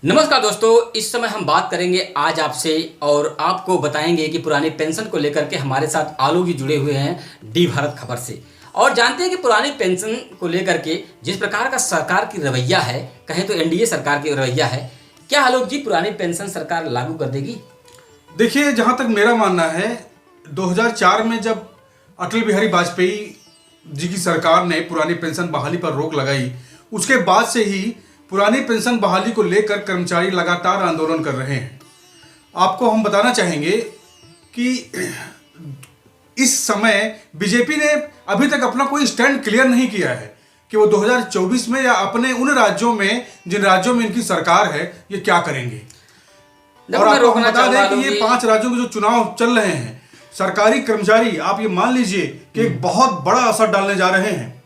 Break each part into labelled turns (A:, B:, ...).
A: नमस्कार दोस्तों, इस समय हम बात करेंगे आज आपसे और आपको बताएंगे कि पुरानी पेंशन को लेकर के हमारे साथ आलोक जी जुड़े हुए हैं डी भारत खबर से। और जानते हैं कि पुरानी पेंशन को लेकर के जिस प्रकार का सरकार की रवैया है, कहें तो एनडीए सरकार की रवैया है, क्या आलोक जी पुरानी पेंशन सरकार लागू कर देगी?
B: देखिए, जहाँ तक मेरा मानना है 2004 में जब अटल बिहारी वाजपेयी जी की सरकार ने पुरानी पेंशन बहाली पर रोक लगाई, उसके बाद से ही पुरानी पेंशन बहाली को लेकर कर्मचारी लगातार आंदोलन कर रहे हैं। आपको हम बताना चाहेंगे कि इस समय बीजेपी ने अभी तक अपना कोई स्टैंड क्लियर नहीं किया है कि वो 2024 में या अपने उन राज्यों में जिन राज्यों में इनकी सरकार है ये क्या करेंगे। और आपको हम बता दें कि ये 5 राज्यों के जो चुनाव चल रहे हैं, सरकारी कर्मचारी आप ये मान लीजिए कि एक बहुत बड़ा असर डालने जा रहे हैं।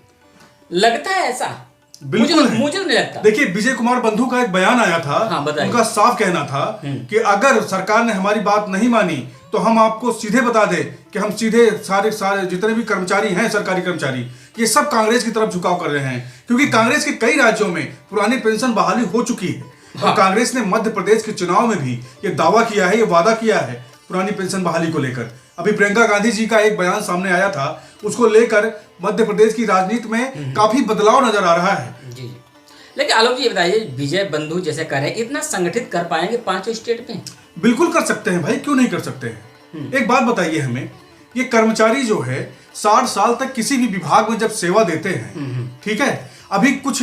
A: लगता है ऐसा?
B: बिल्कुल
A: मुझे नहीं लगता।
B: देखिए, विजय कुमार बंधु का एक बयान आया था।
A: हाँ,
B: उनका साफ कहना था कि अगर सरकार ने हमारी बात नहीं मानी तो हम आपको सीधे बता दें कि हम सीधे सारे जितने भी कर्मचारी हैं, सरकारी कर्मचारी, ये सब कांग्रेस की तरफ झुकाव कर रहे हैं, क्योंकि कांग्रेस के कई राज्यों में पुरानी पेंशन बहाली हो चुकी है। और कांग्रेस ने मध्य प्रदेश के चुनाव में भी ये दावा किया है, ये वादा किया है पुरानी पेंशन बहाली को लेकर। अभी प्रियंका गांधी जी का एक बयान सामने आया था, उसको लेकर मध्य प्रदेश की राजनीति में काफी बदलाव नजर आ रहा है।
A: जी, लेकिन आलोक जी ये बताइए, विजय बंधु जैसे कर रहे हैं, इतना संगठित कर पाएंगे 5 स्टेट में?
B: बिल्कुल कर सकते हैं भाई, क्यों नहीं कर सकते हैं। एक बात बताइए हमें, ये कर्मचारी जो है 60 साल तक किसी भी विभाग में जब सेवा देते हैं, ठीक है, अभी कुछ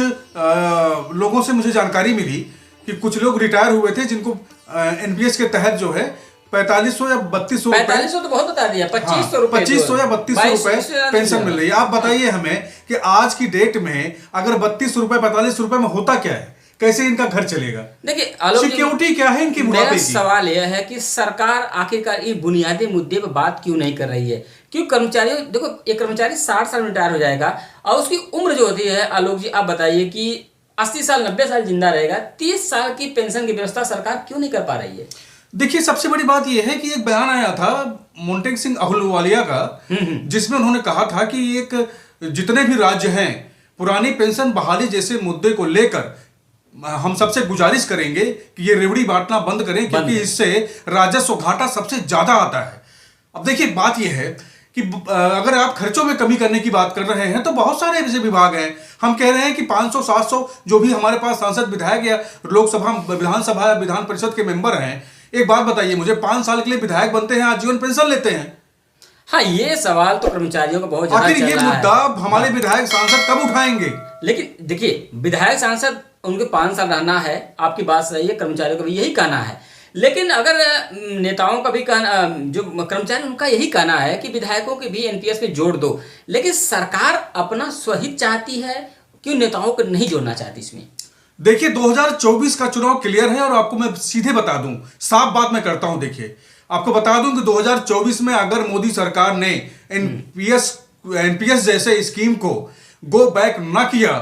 B: लोगों से मुझे जानकारी मिली कि कुछ लोग रिटायर हुए थे जिनको एनपीएस के तहत जो है 4500 या 3200
A: 4500 तो बहुत बता दिया, 2500 रुपए,
B: 2500 या 3200 रुपए पेंशन मिल रही है। आप बताइए हमें कि आज की डेट में अगर 32 रुपए 45 रुपए में होता क्या है, कैसे इनका घर चलेगा?
A: देखिए,
B: सिक्योरिटी क्या है इनकी बुढ़ापे की?
A: सवाल यह है कि सरकार आखिरकार ये बुनियादी मुद्दे पर बात क्यों नहीं कर रही है? क्यों कर्मचारियों, देखो एक कर्मचारी 60 साल में रिटायर हो जाएगा और उसकी उम्र जो होती है, आलोक जी आप बताइए कि 80 साल 90 साल जिंदा रहेगा, 30 साल की पेंशन की व्यवस्था सरकार क्यों नहीं कर पा रही है?
B: देखिए, सबसे बड़ी बात यह है कि एक बयान आया था मोन्टेक सिंह अहलूवालिया का, जिसमें उन्होंने कहा था कि एक जितने भी राज्य हैं पुरानी पेंशन बहाली जैसे मुद्दे को लेकर हम सबसे गुजारिश करेंगे कि ये रेवड़ी बांटना बंद करें, क्योंकि इससे राजस्व घाटा सबसे ज्यादा आता है। अब देखिए, बात यह है कि अगर आप खर्चों में कमी करने की बात कर रहे हैं तो बहुत सारे ऐसे विभाग हैं। हम कह रहे हैं कि 500 700 जो भी हमारे पास सांसद विधायक या लोकसभा विधानसभा या विधान परिषद के मेंबर हैं, एक बात बताइए मुझे, 5 साल के लिए विधायक बनते हैं, आजीवन पेंशन लेते हैं।
A: हाँ, ये सवाल तो कर्मचारियों का बहुत ज्यादा
B: आखिर ये मुद्दा हमारे विधायक सांसद कब उठाएंगे?
A: लेकिन देखिए, विधायक सांसद उनके 5 साल रहना है, आपकी बात सही है, कर्मचारियों का भी यही कहना है। लेकिन अगर नेताओं का भी कहना, जो कर्मचारी उनका यही कहना है कि विधायकों के भी एनपीएस में जोड़ दो, लेकिन सरकार अपना स्वहित चाहती है, क्यों नेताओं को नहीं जोड़ना चाहती इसमें?
B: देखिए, 2024 का चुनाव क्लियर है और आपको मैं सीधे बता दूं, साफ बात मैं करता हूं। देखिए, आपको बता दूं कि 2024 में अगर मोदी सरकार ने एनपीएस जैसे स्कीम को गो बैक ना किया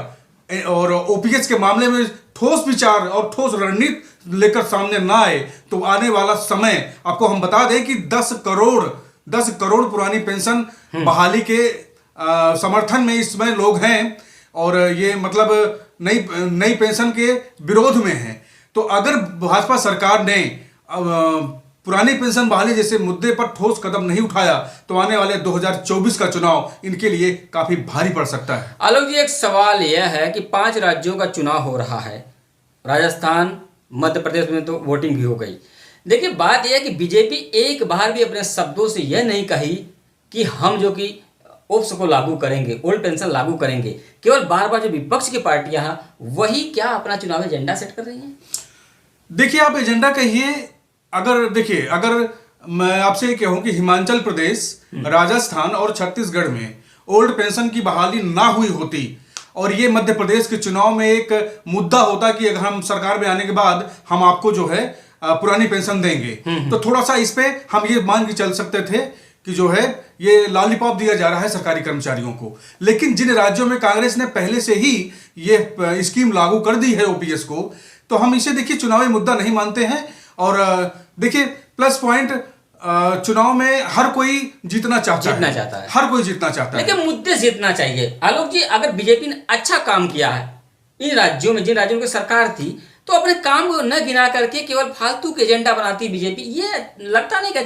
B: और ओपीएस के मामले में ठोस विचार और ठोस रणनीति लेकर सामने ना आए, तो आने वाला समय आपको हम बता दें कि 10 करोड़ पुरानी पेंशन बहाली के समर्थन में इस समय लोग हैं, और ये मतलब नई पेंशन के विरोध में है। तो अगर भाजपा सरकार ने पुरानी पेंशन बहाली जैसे मुद्दे पर ठोस कदम नहीं उठाया तो आने वाले 2024 का चुनाव इनके लिए काफी भारी पड़ सकता है।
A: आलोक जी, एक सवाल यह है कि 5 राज्यों का चुनाव हो रहा है, राजस्थान मध्य प्रदेश में तो वोटिंग भी हो गई। देखिए, बात यह है कि बीजेपी एक बार भी अपने शब्दों से यह नहीं कही कि हम जो कि ओप्स को लागू करेंगे, ओल्ड पेंशन लागू करेंगे। केवल बार बार जो विपक्ष की पार्टियां हैं वही क्या अपना चुनावी एजेंडा सेट कर रही हैं?
B: देखिए, आप एजेंडा कहिए, अगर मैं आपसे ये कहूं कि हिमाचल प्रदेश, राजस्थान और छत्तीसगढ़ में ओल्ड पेंशन की बहाली ना हुई होती और ये मध्य प्रदेश के चुनाव में एक मुद्दा होता कि अगर हम सरकार में आने के बाद हम आपको जो है पुरानी पेंशन देंगे, तो थोड़ा सा इस पे हम ये मान के चल सकते थे कि जो है ये लॉलीपॉप दिया जा रहा है सरकारी कर्मचारियों को। लेकिन जिन राज्यों में कांग्रेस ने पहले से ही ये स्कीम लागू कर दी है ओपीएस को, तो हम इसे देखिए चुनावी मुद्दा नहीं मानते हैं। और देखिए, प्लस पॉइंट, चुनाव में हर कोई जीतना चाहता है, हर कोई जीतना चाहता है,
A: लेकिन मुद्दे जीतना चाहिए। आलोक जी, अगर बीजेपी ने अच्छा काम किया है इन राज्यों में, जिन राज्यों की सरकार थी, तो अपने काम को न गिना करके केवल फालतू के एजेंडा बनाती बीजेपी। ये लगता नहीं कि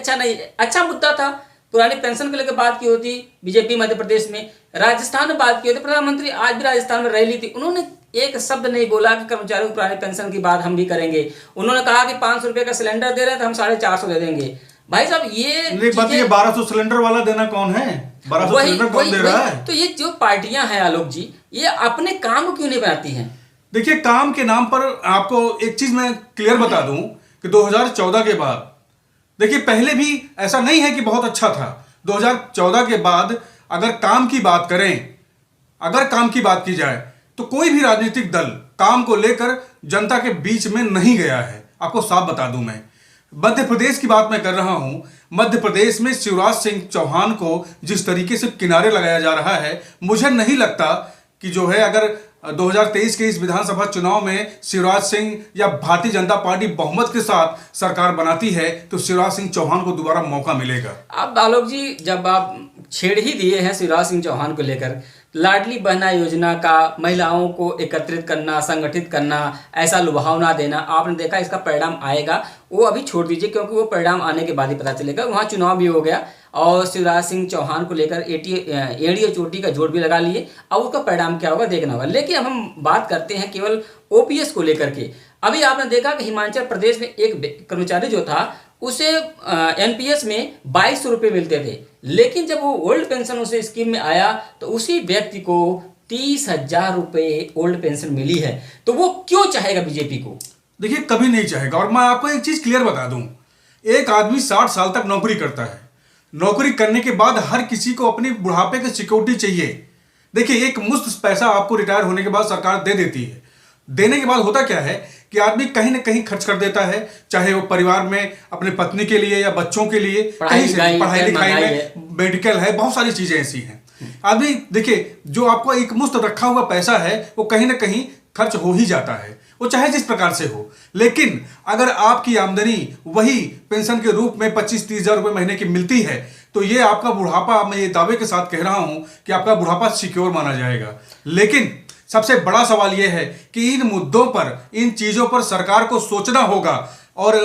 A: अच्छा मुद्दा था। पुरानी पेंशन को लेकर बात की होती बीजेपी मध्य प्रदेश में, राजस्थान में बात की होती, प्रधानमंत्री आज भी राजस्थान में रैली थी, उन्होंने एक शब्द नहीं बोला कि कर्मचारियों को पुरानी पेंशन की बात हम भी करेंगे। उन्होंने कहा कि 500 रुपये का सिलेंडर दे रहे हैं तो हम 450 दे देंगे। भाई साहब ये
B: बात, ये 1200 सिलेंडर वाला देना कौन है? 1200 सिलेंडर कौन दे रहा है?
A: तो ये जो पार्टियां हैं आलोक जी, ये अपने काम को क्यों नहीं बनाती हैं?
B: देखिए, काम के नाम पर आपको एक चीज मैं क्लियर बता दूं कि 2014 के बाद, देखिए पहले भी ऐसा नहीं है कि बहुत अच्छा था। 2014 के बाद अगर काम की बात करें, अगर काम की बात की जाए तो कोई भी राजनीतिक दल काम को लेकर जनता के बीच में नहीं गया है। आपको साफ बता दूं, मैं मध्य प्रदेश की बात मैं कर रहा हूं। मध्य प्रदेश में शिवराज सिंह चौहान को जिस तरीके से किनारे लगाया जा रहा है, मुझे नहीं लगता कि जो है अगर 2023 के इस विधानसभा चुनाव में शिवराज सिंह या भारतीय जनता पार्टी बहुमत के साथ सरकार बनाती है तो शिवराज सिंह चौहान को दोबारा मौका मिलेगा।
A: अब आलोक जी, जब आप छेड़ ही दिए हैं शिवराज सिंह चौहान को लेकर, लाडली बहना योजना का महिलाओं को एकत्रित करना, संगठित करना, ऐसा लुभावना देना, आपने देखा इसका परिणाम आएगा। वो अभी छोड़ दीजिए, क्योंकि वो परिणाम आने के बाद ही पता चलेगा। वहाँ चुनाव भी हो गया और शिवराज सिंह चौहान को लेकर एड़ी और चोटी का जोड़ भी लगा लिए। अब उसका परिणाम क्या होगा देखना होगा। लेकिन अब हम बात करते हैं केवल ओपीएस को लेकर के। अभी आपने देखा कि हिमाचल प्रदेश में एक कर्मचारी जो था उसे एनपीएस में 2200 रुपये मिलते थे, लेकिन जब वो ओल्ड पेंशन उसे स्कीम में आया तो उसी व्यक्ति को 30,000 रुपये ओल्ड पेंशन मिली है। तो वो क्यों चाहेगा बीजेपी को?
B: देखिए, कभी नहीं चाहेगा। और मैं आपको एक चीज क्लियर बता दूं, एक आदमी 60 साल तक नौकरी करता है, नौकरी करने के बाद हर किसी को अपनी बुढ़ापे की सिक्योरिटी चाहिए। देखिए, एक मुश्त पैसा आपको रिटायर होने के बाद सरकार दे देती है। देने के बाद होता क्या है कि आदमी कहीं ना कहीं खर्च कर देता है, चाहे वो परिवार में अपने पत्नी के लिए या बच्चों के लिए, पढ़ाई लिखाई में, मेडिकल है, बहुत सारी चीजें ऐसी हैं। आदमी देखिए, जो आपको एक मुश्त रखा हुआ पैसा है वो कहीं ना कहीं खर्च हो ही जाता है, वो चाहे जिस प्रकार से हो। लेकिन अगर आपकी आमदनी वही पेंशन के रूप में 25-30 हजार रुपये महीने की मिलती है तो ये आपका बुढ़ापा, मैं ये दावे के साथ कह रहा हूं कि आपका बुढ़ापा सिक्योर माना जाएगा। लेकिन सबसे बड़ा सवाल यह है कि इन मुद्दों पर, इन चीजों पर सरकार को सोचना होगा और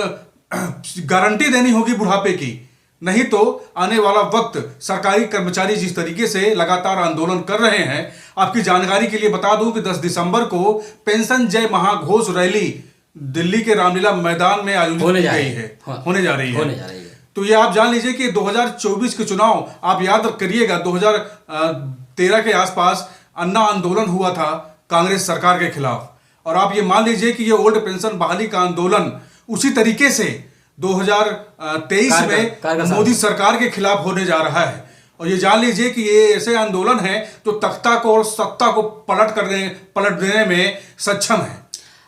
B: गारंटी देनी होगी बुढ़ापे की। नहीं तो आने वाला वक्त, सरकारी कर्मचारी जिस तरीके से लगातार आंदोलन कर रहे हैं, आपकी जानकारी के लिए बता दूं कि 10 दिसंबर को पेंशन जय महाघोष रैली दिल्ली के रामलीला मैदान में आयोजित की गई है, होने जा रही है। तो ये आप जान लीजिए कि 2024 के चुनाव, आप याद करिएगा 2013 के आसपास अन्ना आंदोलन हुआ था कांग्रेस सरकार के खिलाफ, और आप ये मान लीजिए कि ये ओल्ड पेंशन बहाली का आंदोलन उसी तरीके से 2023 में मोदी सरकार के खिलाफ होने जा रहा है। और ये जान लीजिए कि ये ऐसे आंदोलन है जो तख्ता को और सत्ता को पलट देने में सक्षम है।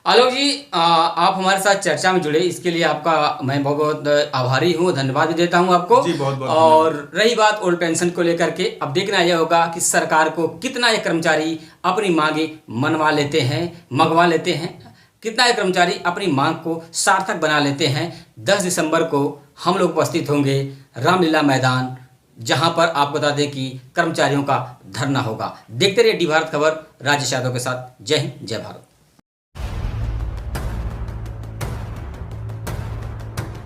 A: आलोक जी, आप हमारे साथ चर्चा में जुड़े, इसके लिए आपका मैं बहुत बहुत आभारी हूँ, धन्यवाद भी देता हूँ आपको
B: जी, बहुत बहुत।
A: और रही बात ओल्ड पेंशन को लेकर के, अब देखना यह होगा कि सरकार को कितना ये कर्मचारी अपनी मांगे मंगवा लेते हैं, कितना ये कर्मचारी अपनी मांग को सार्थक बना लेते हैं। 10 दिसंबर को हम लोग उपस्थित होंगे रामलीला मैदान, जहां पर आपको बता दें कि कर्मचारियों का धरना होगा। देखते रहिए डी भारत खबर, राजेश यादव के साथ। जय हिंद, जय भारत।